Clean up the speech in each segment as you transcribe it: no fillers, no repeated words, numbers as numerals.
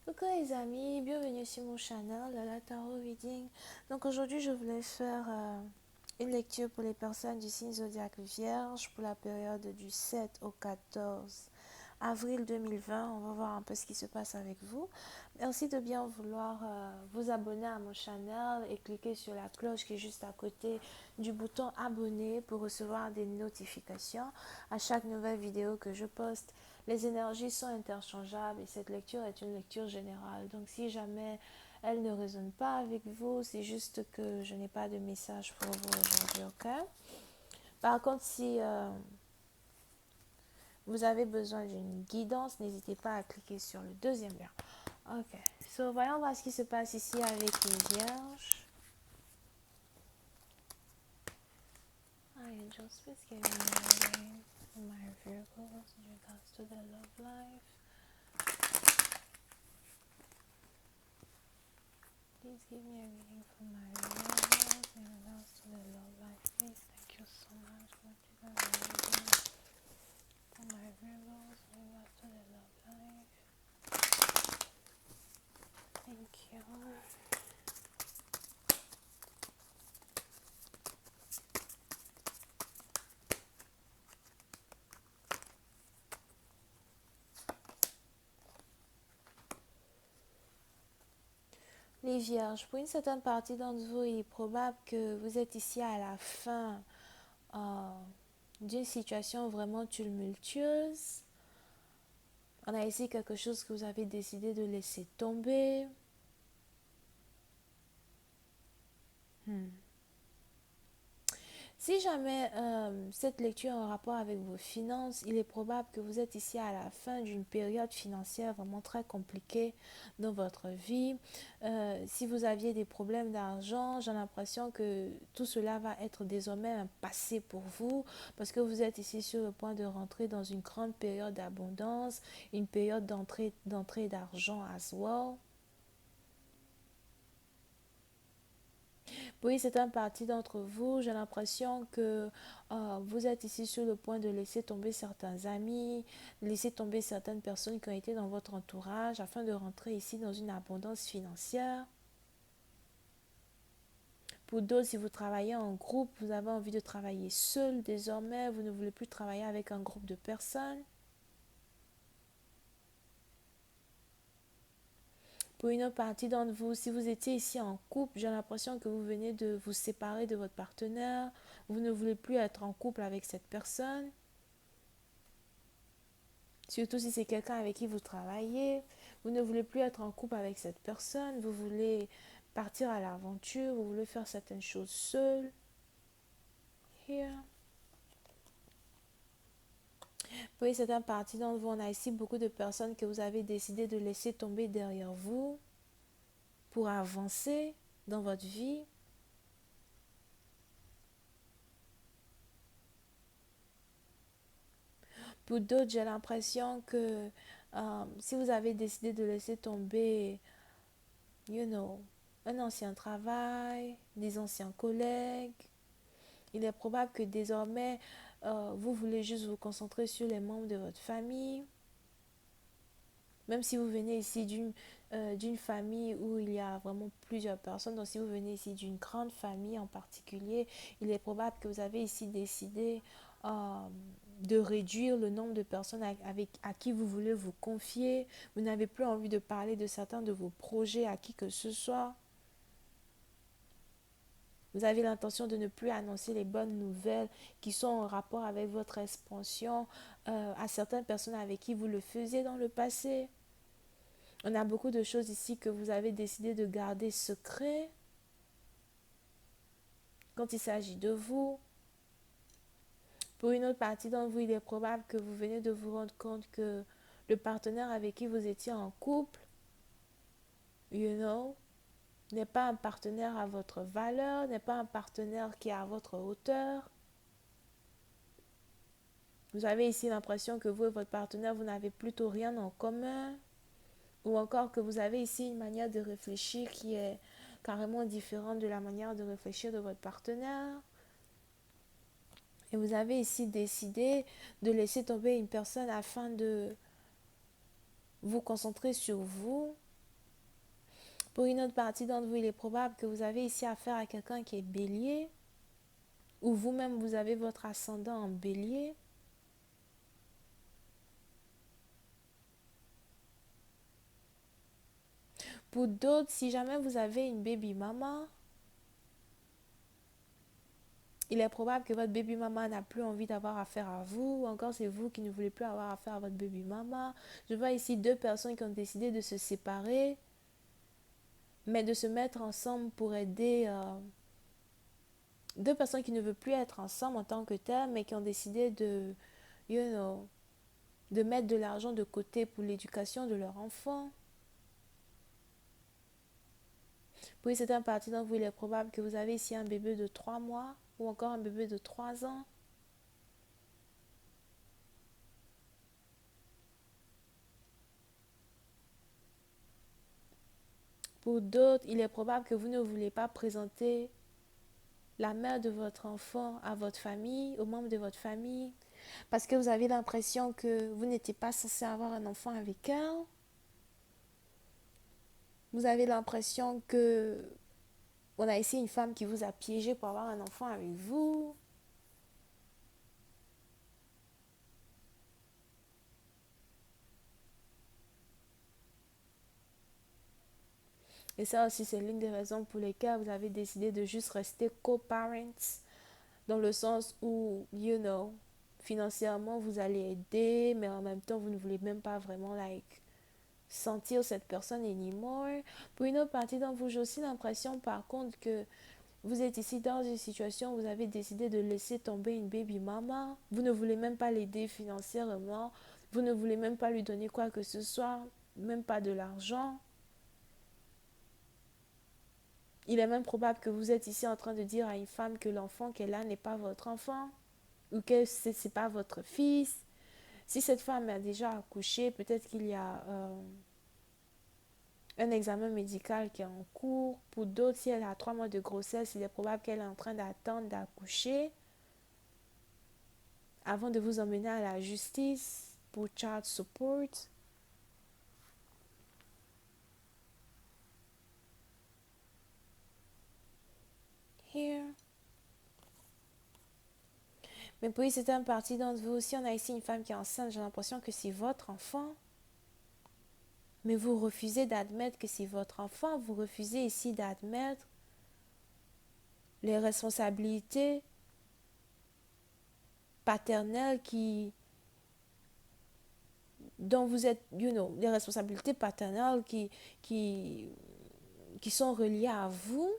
Coucou les amis, bienvenue sur mon channel Lala Tarot Reading. Donc aujourd'hui je voulais faire une lecture pour les personnes du signe zodiaque Vierge pour la période du 7 au 14 avril 2020. On va voir un peu ce qui se passe avec vous. Merci de bien vouloir vous abonner à mon channel et cliquer sur la cloche qui est juste à côté du bouton abonner pour recevoir des notifications à chaque nouvelle vidéo que je poste. Les énergies sont interchangeables et cette lecture est une lecture générale. Donc si jamais elle ne résonne pas avec vous, c'est juste que je n'ai pas de message pour vous aujourd'hui, ok? Par contre, si vous avez besoin d'une guidance, n'hésitez pas à cliquer sur le deuxième lien. Ok, so voyons voir ce qui se passe ici avec les vierges. Angels, please give me a reading for my Virgos in regards to their love life. Please give me a reading for my Virgos in regards to their love life, please. Thank you so much for giving me a reading for my Virgos in regards to their love life. Thank you. Les vierges, pour une certaine partie d'entre vous, il est probable que vous êtes ici à la fin euh, d'une situation vraiment tumultueuse. On a ici quelque chose que vous avez décidé de laisser tomber. Si jamais cette lecture est en rapport avec vos finances, il est probable que vous êtes ici à la fin d'une période financière vraiment très compliquée dans votre vie. Si vous aviez des problèmes d'argent, j'ai l'impression que tout cela va être désormais un passé pour vous parce que vous êtes ici sur le point de rentrer dans une grande période d'abondance, une période d'entrée d'argent as well. Oui, c'est un parti d'entre vous. J'ai l'impression que vous êtes ici sur le point de laisser tomber certains amis, laisser tomber certaines personnes qui ont été dans votre entourage afin de rentrer ici dans une abondance financière. Pour d'autres, si vous travaillez en groupe, vous avez envie de travailler seul désormais, vous ne voulez plus travailler avec un groupe de personnes. Pour une autre partie d'entre vous, si vous étiez ici en couple, j'ai l'impression que vous venez de vous séparer de votre partenaire, vous ne voulez plus être en couple avec cette personne. Surtout si c'est quelqu'un avec qui vous travaillez, vous ne voulez plus être en couple avec cette personne, vous voulez partir à l'aventure, vous voulez faire certaines choses seul. Here. Oui, c'est un parti d'entre vous. On a ici beaucoup de personnes que vous avez décidé de laisser tomber derrière vous pour avancer dans votre vie. Pour d'autres, j'ai l'impression que si vous avez décidé de laisser tomber, you know, un ancien travail, des anciens collègues, il est probable que désormais, vous voulez juste vous concentrer sur les membres de votre famille. Même si vous venez ici d'une famille où il y a vraiment plusieurs personnes, donc si vous venez ici d'une grande famille en particulier, il est probable que vous avez ici décidé de réduire le nombre de personnes à qui vous voulez vous confier. Vous n'avez plus envie de parler de certains de vos projets à qui que ce soit. Vous avez l'intention de ne plus annoncer les bonnes nouvelles qui sont en rapport avec votre expansion à certaines personnes avec qui vous le faisiez dans le passé. On a beaucoup de choses ici que vous avez décidé de garder secret quand il s'agit de vous. Pour une autre partie d'entre vous, il est probable que vous venez de vous rendre compte que le partenaire avec qui vous étiez en couple, you know, n'est pas un partenaire à votre valeur, n'est pas un partenaire qui est à votre hauteur. Vous avez ici l'impression que vous et votre partenaire, vous n'avez plutôt rien en commun. Ou encore que vous avez ici une manière de réfléchir qui est carrément différente de la manière de réfléchir de votre partenaire. Et vous avez ici décidé de laisser tomber une personne afin de vous concentrer sur vous. Pour une autre partie d'entre vous, il est probable que vous avez ici affaire à quelqu'un qui est bélier, ou vous-même vous avez votre ascendant en bélier. Pour d'autres, si jamais vous avez une baby mama, il est probable que votre baby mama n'a plus envie d'avoir affaire à vous, ou encore c'est vous qui ne voulez plus avoir affaire à votre baby mama. Je vois ici deux personnes qui ont décidé de se séparer, mais de se mettre ensemble pour aider deux personnes qui ne veulent plus être ensemble en tant que telles, mais qui ont décidé de, you know, de mettre de l'argent de côté pour l'éducation de leur enfant. Pour certaines parties d'entre vous, il est probable que vous avez ici un bébé de 3 mois ou encore un bébé de 3 ans. Pour d'autres, il est probable que vous ne voulez pas présenter la mère de votre enfant à votre famille, aux membres de votre famille, parce que vous avez l'impression que vous n'étiez pas censé avoir un enfant avec elle. Vous avez l'impression que on a ici une femme qui vous a piégé pour avoir un enfant avec vous. Et ça aussi, c'est l'une des raisons pour lesquelles vous avez décidé de juste rester co-parents, dans le sens où, you know, financièrement, vous allez aider, mais en même temps, vous ne voulez même pas vraiment, sentir cette personne anymore. Pour une autre partie d'entre vous, j'ai aussi l'impression, par contre, que vous êtes ici dans une situation où vous avez décidé de laisser tomber une baby mama. Vous ne voulez même pas l'aider financièrement. Vous ne voulez même pas lui donner quoi que ce soit, même pas de l'argent. Il est même probable que vous êtes ici en train de dire à une femme que l'enfant qu'elle a n'est pas votre enfant ou que ce n'est pas votre fils. Si cette femme a déjà accouché, peut-être qu'il y a un examen médical qui est en cours. Pour d'autres, si elle a 3 mois de grossesse, il est probable qu'elle est en train d'attendre d'accoucher avant de vous emmener à la justice pour child support. Here. Mais puis, c'est un parti d'entre vous aussi. On a ici une femme qui est enceinte. J'ai l'impression que c'est votre enfant. Mais vous refusez d'admettre que c'est votre enfant. Vous refusez ici d'admettre les responsabilités paternelles dont vous êtes, les responsabilités paternelles qui, qui sont reliées à vous.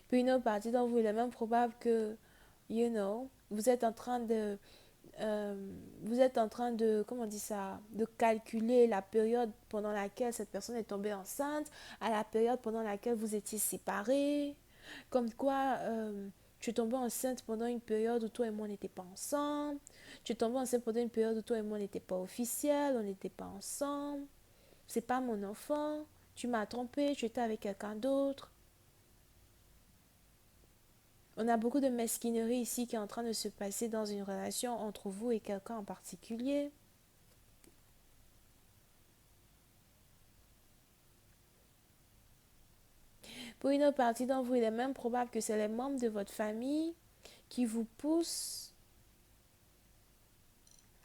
Puis une autre partie dont vous, il est même probable que, vous êtes en train de, comment on dit ça, de calculer la période pendant laquelle cette personne est tombée enceinte, à la période pendant laquelle vous étiez séparés. Comme quoi, tu es tombée enceinte pendant une période où toi et moi on n'était pas ensemble. Tu es tombée enceinte pendant une période où toi et moi on n'était pas officiels, on n'était pas ensemble. C'est pas mon enfant. Tu m'as trompé, tu étais avec quelqu'un d'autre. On a beaucoup de mesquinerie ici qui est en train de se passer dans une relation entre vous et quelqu'un en particulier. Pour une autre partie d'entre vous, il est même probable que c'est les membres de votre famille qui vous poussent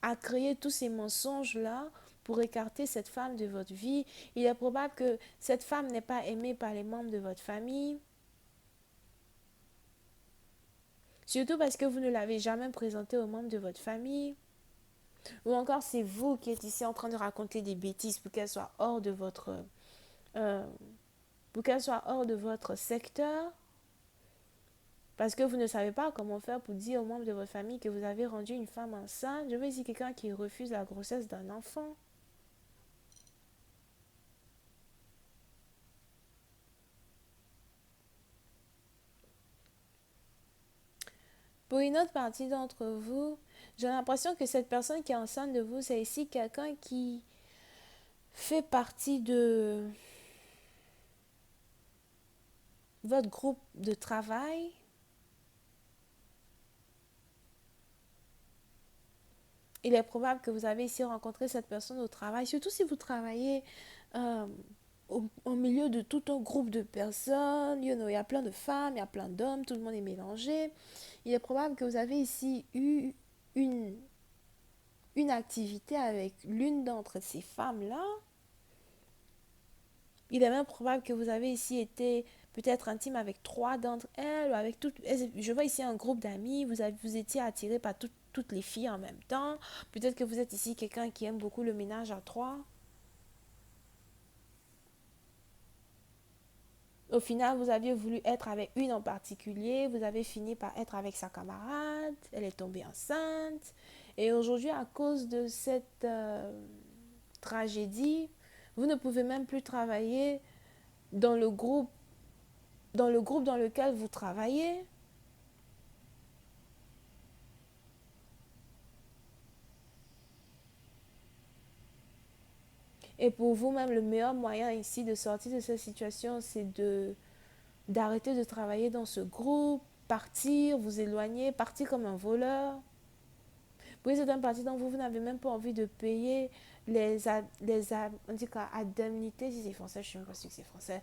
à créer tous ces mensonges-là pour écarter cette femme de votre vie. Il est probable que cette femme n'est pas aimée par les membres de votre famille. Surtout parce que vous ne l'avez jamais présentée aux membres de votre famille. Ou encore c'est vous qui êtes ici en train de raconter des bêtises pour qu'elle soit hors de votre euh, secteur. Parce que vous ne savez pas comment faire pour dire aux membres de votre famille que vous avez rendu une femme enceinte. Je veux dire quelqu'un qui refuse la grossesse d'un enfant. Pour une autre partie d'entre vous, j'ai l'impression que cette personne qui est enceinte de vous, c'est ici quelqu'un qui fait partie de votre groupe de travail. Il est probable que vous avez ici rencontré cette personne au travail, surtout si vous travaillez euh, au milieu de tout un groupe de personnes. Il y a plein de femmes, il y a plein d'hommes, tout le monde est mélangé. Il est probable que vous avez ici eu une, une activité avec l'une d'entre ces femmes-là. Il est même probable que vous avez ici été peut-être intime avec trois d'entre elles, ou avec toutes. Je vois ici un groupe d'amis, vous étiez attiré par toutes les filles en même temps. Peut-être que vous êtes ici quelqu'un qui aime beaucoup le ménage à trois. Au final, vous aviez voulu être avec une en particulier, vous avez fini par être avec sa camarade, elle est tombée enceinte. Et aujourd'hui, à cause de cette tragédie, vous ne pouvez même plus travailler dans le groupe dans lequel vous travaillez. Et pour vous-même, le meilleur moyen ici de sortir de cette situation, c'est d'arrêter de travailler dans ce groupe, partir, vous éloigner, partir comme un voleur. Pour certaines parties d'entre vous, vous n'avez même pas envie de payer on dit quoi, indemnités, si c'est français, je ne sais même pas si c'est français,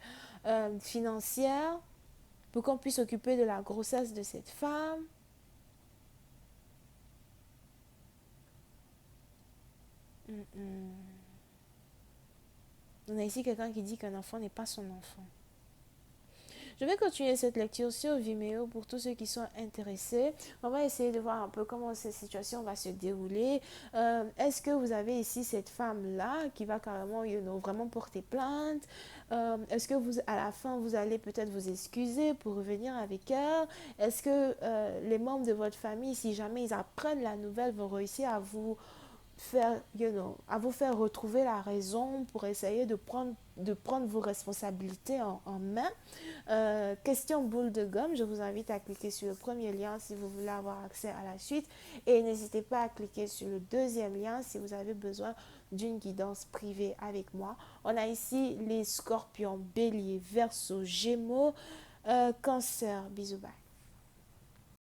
financières, pour qu'on puisse s'occuper de la grossesse de cette femme. Mm -mm. On a ici quelqu'un qui dit qu'un enfant n'est pas son enfant. Je vais continuer cette lecture sur Vimeo pour tous ceux qui sont intéressés. On va essayer de voir un peu comment cette situation va se dérouler. Est-ce que vous avez ici cette femme-là qui va carrément, vraiment porter plainte? Est-ce que vous, à la fin, vous allez peut-être vous excuser pour revenir avec elle? Est-ce que les membres de votre famille, si jamais ils apprennent la nouvelle, vont réussir à vous faire retrouver la raison pour essayer de prendre vos responsabilités en main? Question boule de gomme, je vous invite à cliquer sur le premier lien si vous voulez avoir accès à la suite et n'hésitez pas à cliquer sur le deuxième lien si vous avez besoin d'une guidance privée avec moi. On a ici les scorpions, bélier, verseau, gémeaux, cancer. Bisous, bye.